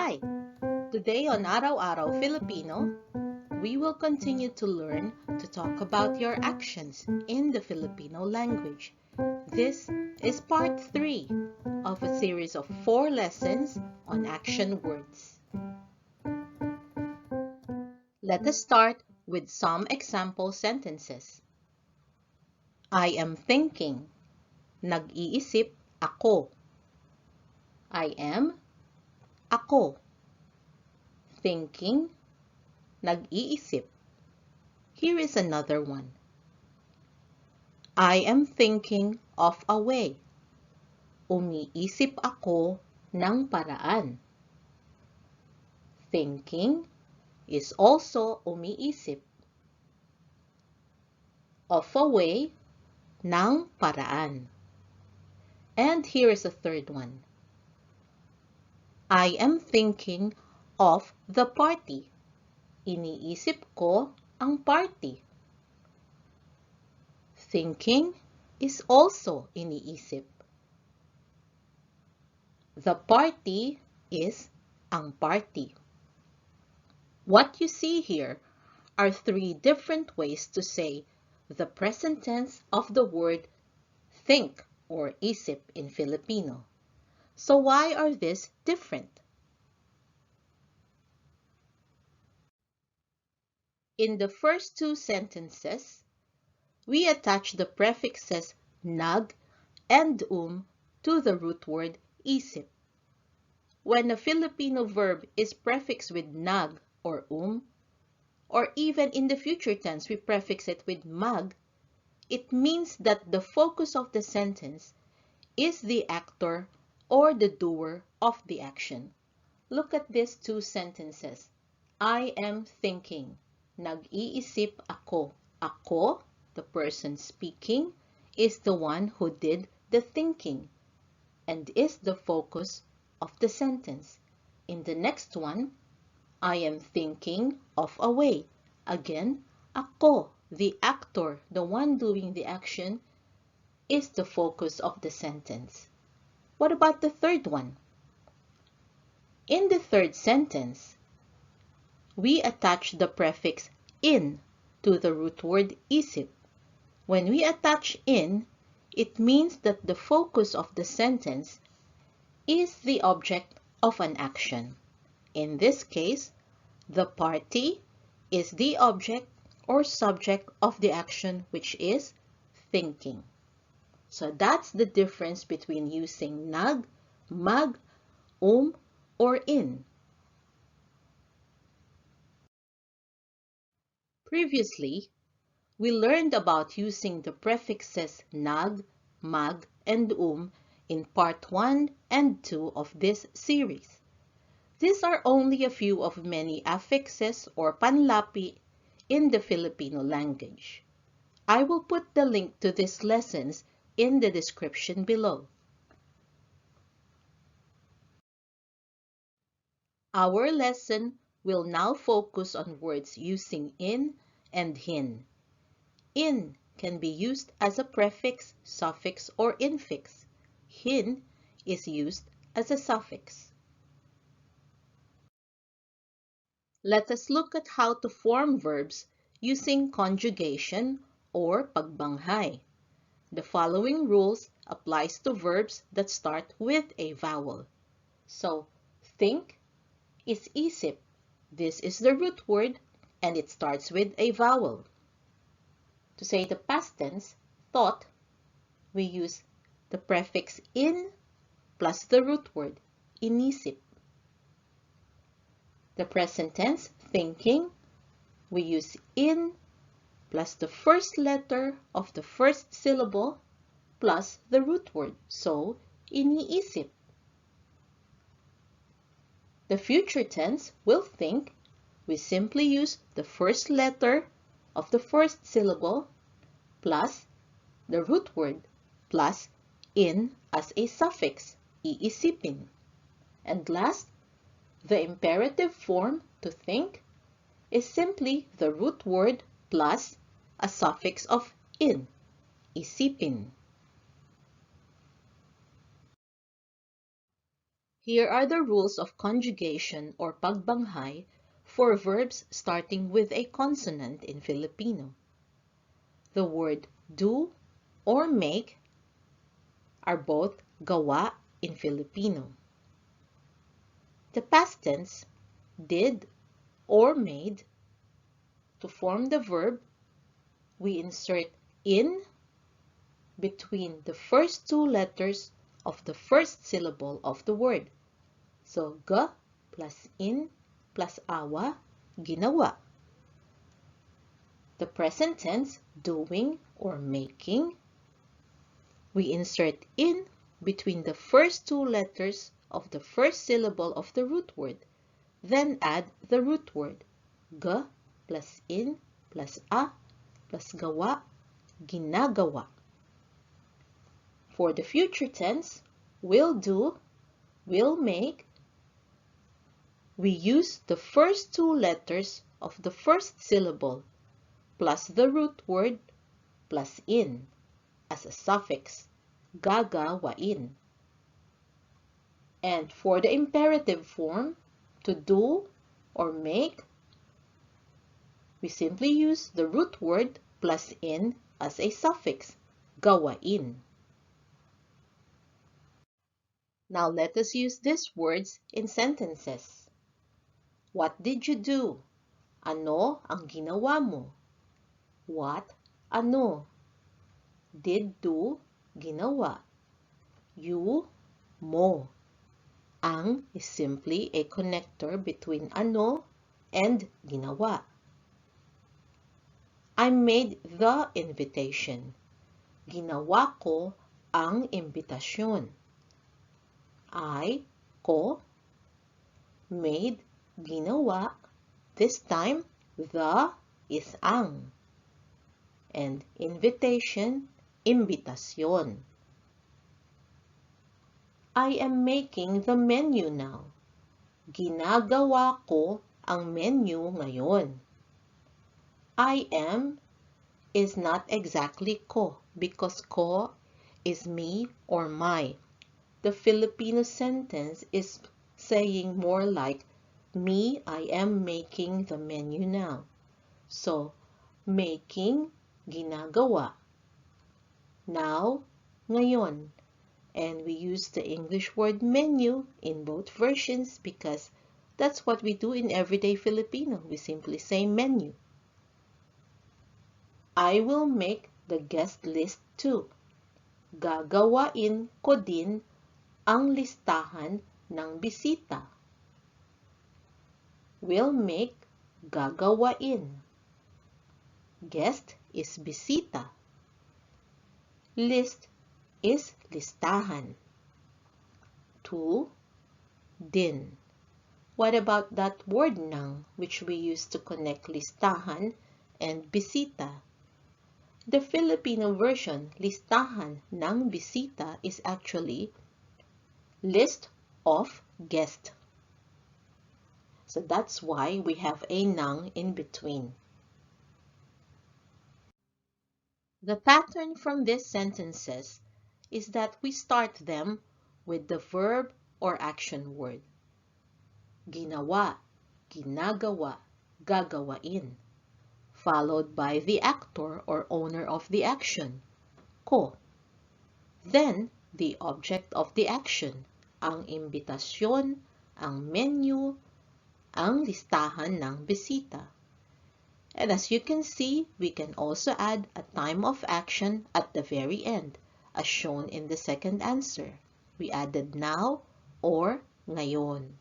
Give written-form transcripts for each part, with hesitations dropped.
Hi! Today on ArawArawFilipino, we will continue to learn to talk about your actions in the Filipino language. This is part 3 of a series of 4 lessons on action words. Let us start with some example sentences. I am thinking. Nag-iisip ako. I am ako. Thinking, nag-iisip. Here is another one. I am thinking of a way. Umiisip ako ng paraan. Thinking is also umiisip. Of a way, ng paraan. And here is a third one. I am thinking of the party. Iniisip ko ang party. Thinking is also iniisip. The party is ang party. What you see here are 3 different ways to say the present tense of the word think or isip in Filipino. So why are these different? In the first 2 sentences, we attach the prefixes nag and to the root word isip. When a Filipino verb is prefixed with nag or or even in the future tense we prefix it with mag, it means that the focus of the sentence is the actor or the doer of the action. Look at these 2 sentences. I am thinking. Nag-iisip ako. Ako, the person speaking, is the one who did the thinking and is the focus of the sentence. In the next one, I am thinking of a way. Again, ako, the actor, the one doing the action, is the focus of the sentence. What about the third one? In the third sentence, we attach the prefix in to the root word isip. When we attach in, it means that the focus of the sentence is the object of an action. In this case, the party is the object or subject of the action, which is thinking. So that's the difference between using nag, mag, or in. Previously, we learned about using the prefixes nag, mag, and in part 1 and 2 of this series. These are only a few of many affixes or panlapi in the Filipino language. I will put the link to these lessons in the description below. Our lesson will now focus on words using in and HIN. In can be used as a prefix, suffix, or infix. HIN is used as a suffix. Let us look at how to form verbs using conjugation or pagbanghay. The following rules applies to verbs that start with a vowel. So, think is isip. This is the root word and it starts with a vowel. To say the past tense, thought, we use the prefix in plus the root word, inisip. The present tense, thinking, we use in plus the first letter of the first syllable plus the root word, so iniisip. The future tense, will think, we simply use the first letter of the first syllable plus the root word plus in as a suffix, iisipin. And last, the imperative form, to think, is simply the root word plus a suffix of in, isipin. Here are the rules of conjugation or pagbanghay for verbs starting with a consonant in Filipino. The word do or make are both gawa in Filipino. The past tense, did or made, to form the verb, we insert in between the first two letters of the first syllable of the word. So, ga plus in plus awa, ginawa. The present tense, doing or making, we insert in between the first two letters of the first syllable of the root word, then add the root word, ga plus in plus a plus gawa, ginagawa. For the future tense, will do, will make, we use the first two letters of the first syllable plus the root word plus in as a suffix, gagawain. And for the imperative form, to do or make, we simply use the root word plus in as a suffix, gawain. Now let us use these words in sentences. What did you do? Ano ang ginawa mo? What, ano. Did, do, ginawa. You, mo. Ang is simply a connector between ano and ginawa. I made the invitation. Ginawa ko ang imbitasyon. I, ko, made, ginawa. This time, the is ang. And invitation, imbitasyon. I am making the menu now. Ginagawa ko ang menu ngayon. I am is not exactly ko because ko is me or my. The Filipino sentence is saying more like, me, I am making the menu now. So, making, ginagawa. Now, ngayon. And we use the English word menu in both versions because that's what we do in everyday Filipino. We simply say menu. I will make the guest list too. Gagawain ko din ang listahan ng bisita. Will make, gagawain. Guest is bisita. List is listahan. To, din. What about that word nang, which we use to connect listahan and bisita? The Filipino version, listahan ng bisita, is actually list of guest. So that's why we have a nang in between. The pattern from these sentences is that we start them with the verb or action word. Ginawa, ginagawa, gagawain, followed by the actor or owner of the action, ko. Then, the object of the action, ang imbitasyon, ang menu, ang listahan ng bisita. And as you can see, we can also add a time of action at the very end, as shown in the second answer. We added now or ngayon.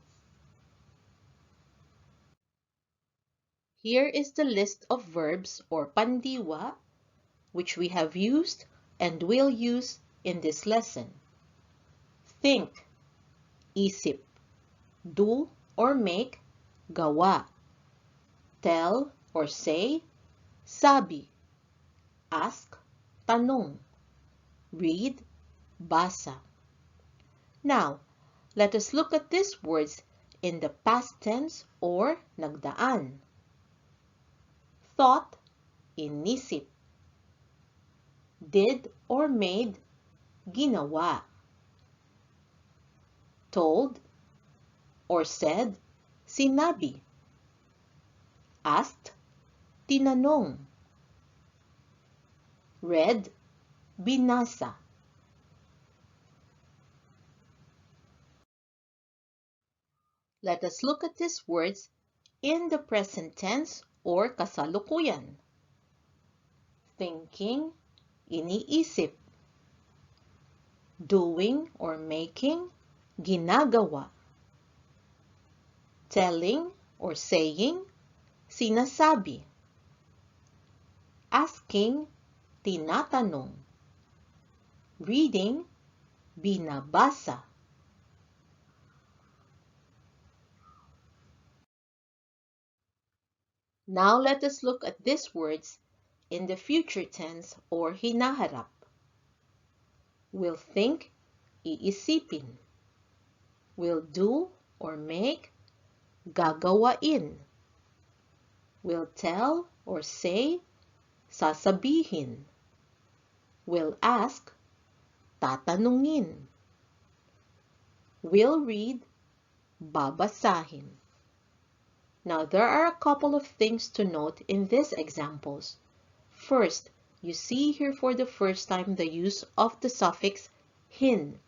Here is the list of verbs or pandiwa, which we have used and will use in this lesson. Think, isip. Do or make, gawa. Tell or say, sabi. Ask, tanong. Read, basa. Now, let us look at these words in the past tense or nagdaan. Thought, inisip. Did or made, ginawa. Told, or said, sinabi. Asked, tinanong. Read, binasa. Let us look at these words in the present tense or kasalukuyan. Thinking, iniisip. Doing or making, ginagawa. Telling or saying, sinasabi. Asking, tinatanong. Reading, binabasa. Now let us look at these words in the future tense or hinaharap. Will think, iisipin. Will do or make, gagawain. Will tell or say, sasabihin. Will ask, tatanungin. Will read, babasahin. Now, there are a couple of things to note in these examples. First, you see here for the first time the use of the suffix hin.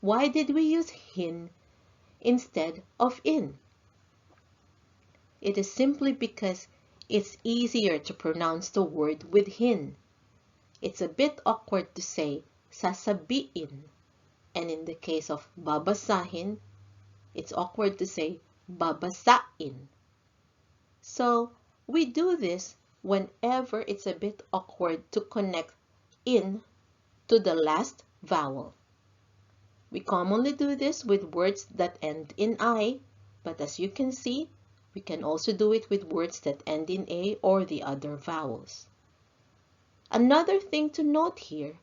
Why did we use hin instead of in? It is simply because it's easier to pronounce the word with hin. It's a bit awkward to say sasabiin, and in the case of babasahin, it's awkward to say babasain. So we do this whenever it's a bit awkward to connect in to the last vowel. We commonly do this with words that end in I, but as you can see, we can also do it with words that end in A or the other vowels. Another thing to note here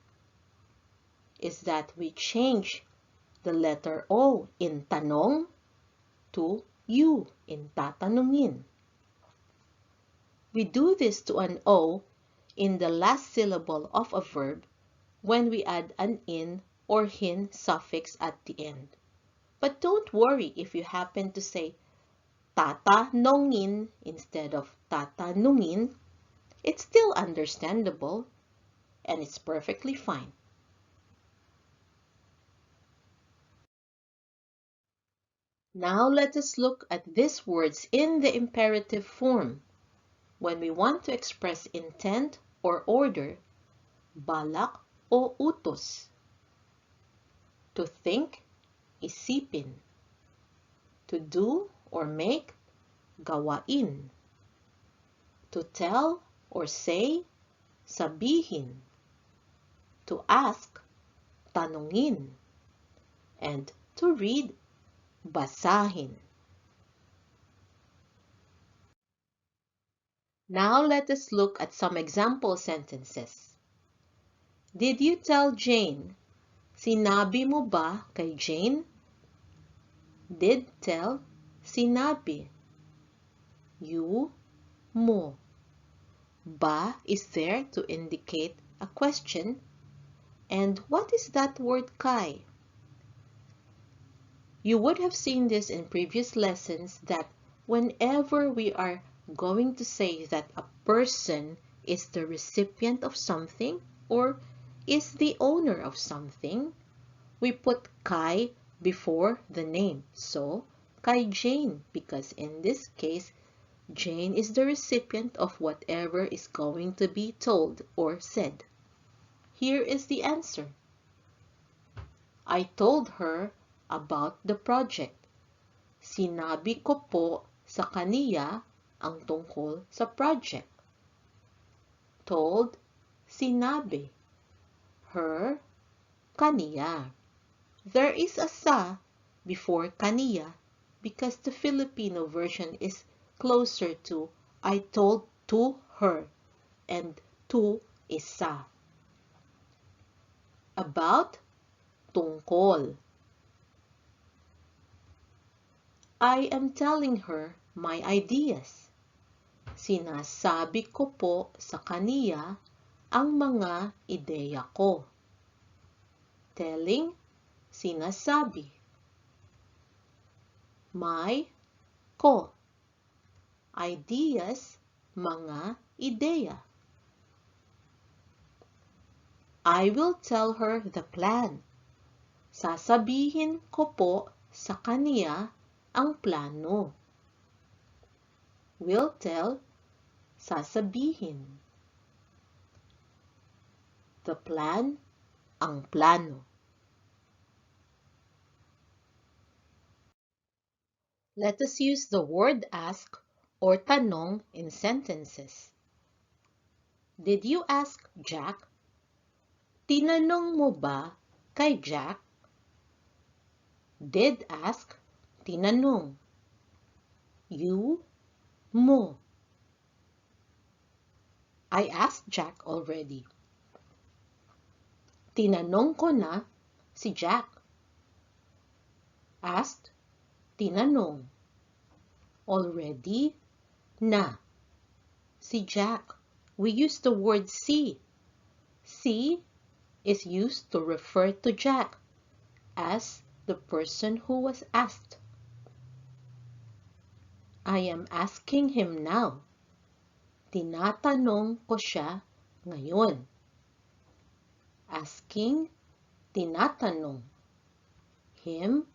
is that we change the letter O in tanong to U in tatanungin. We do this to an O in the last syllable of a verb when we add an in or hin suffix at the end. But don't worry if you happen to say tatanongin instead of tatanungin. It's still understandable and it's perfectly fine. Now let us look at these words in the imperative form. When we want to express intent or order, balak o utos. To think, isipin. To do or make, gawain. To tell or say, sabihin. To ask, tanungin. And to read, basahin. Now let us look at some example sentences. Did you tell Jane? Sinabi mo ba kay Jane? Did tell, sinabi. You, mo. Ba is there to indicate a question. And what is that word kay? You would have seen this in previous lessons that whenever we are going to say that a person is the recipient of something or is the owner of something, we put kay before the name. So, kay Jane, because in this case, Jane is the recipient of whatever is going to be told or said. Here is the answer. I told her about the project. Sinabi ko po sa kaniya ang tungkol sa project. Told, sinabi. Her, kaniya. There is a sa before kaniya because the Filipino version is closer to I told to her and to is sa. About, tungkol. I am telling her my ideas. Sinasabi ko po sa kaniya ang mga ideya ko. Telling, sinasabi. my, ko. Ideas, mga ideya. I will tell her the plan. Sasabihin ko po sa kaniya ang plano. Will tell, sasabihin. The plan, ang plano. Let us use the word ask or tanong in sentences. Did you ask Jack? Tinanong mo ba kay Jack? Did ask, tinanong. You, mo. I asked Jack already. Tinanong ko na si Jack. Asked, tinanong. Already, na. Si Jack. We use the word si. Si is used to refer to Jack as the person who was asked. I am asking him now. Tinatanong ko siya ngayon. Asking, tinatanong. Him,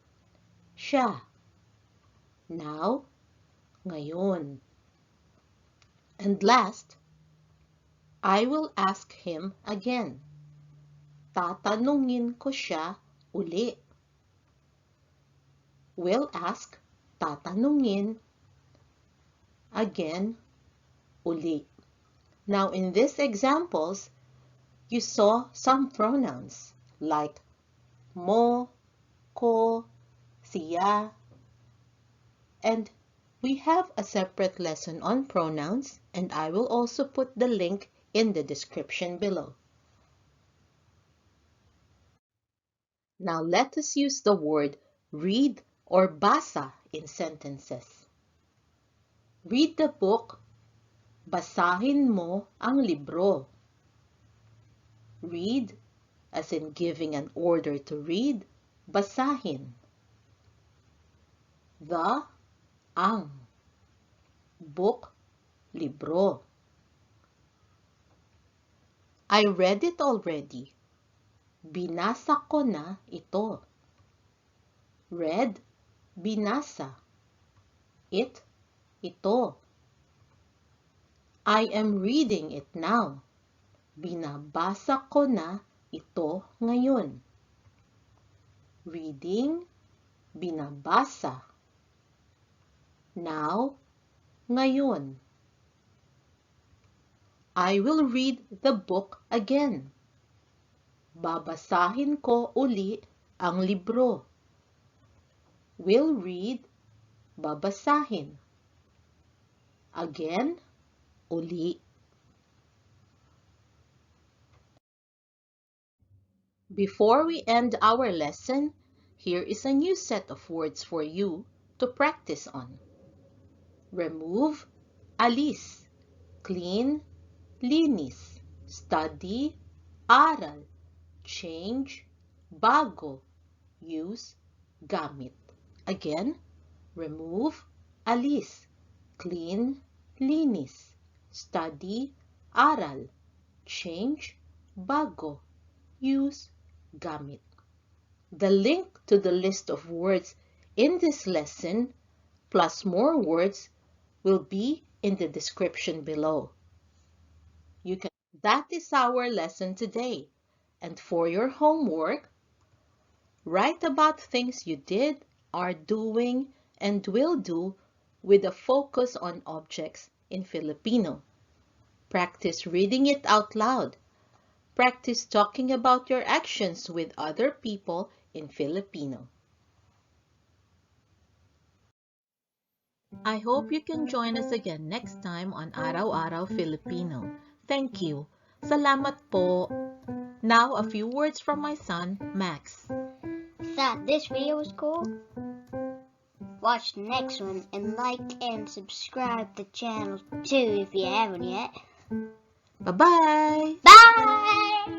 siya. Now, ngayon. And last, I will ask him again. Tatanungin ko siya uli. Will ask, tatanungin. Again, uli. Now in these examples, you saw some pronouns like mo, ko, siya, and we have a separate lesson on pronouns, and I will also put the link in the description below. Now let us use the word read or basa in sentences. Read the book. Basahin mo ang libro. Read, as in giving an order to read, basahin. The, ang. Book, libro. I read it already. Binasa ko na ito. Read, binasa. It, ito. I am reading it now. Binabasa ko na ito ngayon. Reading, binabasa. Now, ngayon. I will read the book again. Babasahin ko uli ang libro. Will read, babasahin. Again, uli. Before we end our lesson, here is a new set of words for you to practice on. Remove, alis. Clean, linis. Study, aral. Change, bago. Use, gamit. Again, remove, alis. Clean, linis. Study, aral. Change, bago. Use, gamit. The link to the list of words in this lesson, plus more words, will be in the description below. That is our lesson today. And for your homework, write about things you did, are doing, and will do with a focus on objects in Filipino. Practice reading it out loud. Practice talking about your actions with other people in Filipino. I hope you can join us again next time on ArawArawFilipino. Thank you. Salamat po. Now, a few words from my son, Max. Thought this video was cool? Watch the next one and like and subscribe to the channel too if you haven't yet. Bye-bye! Bye!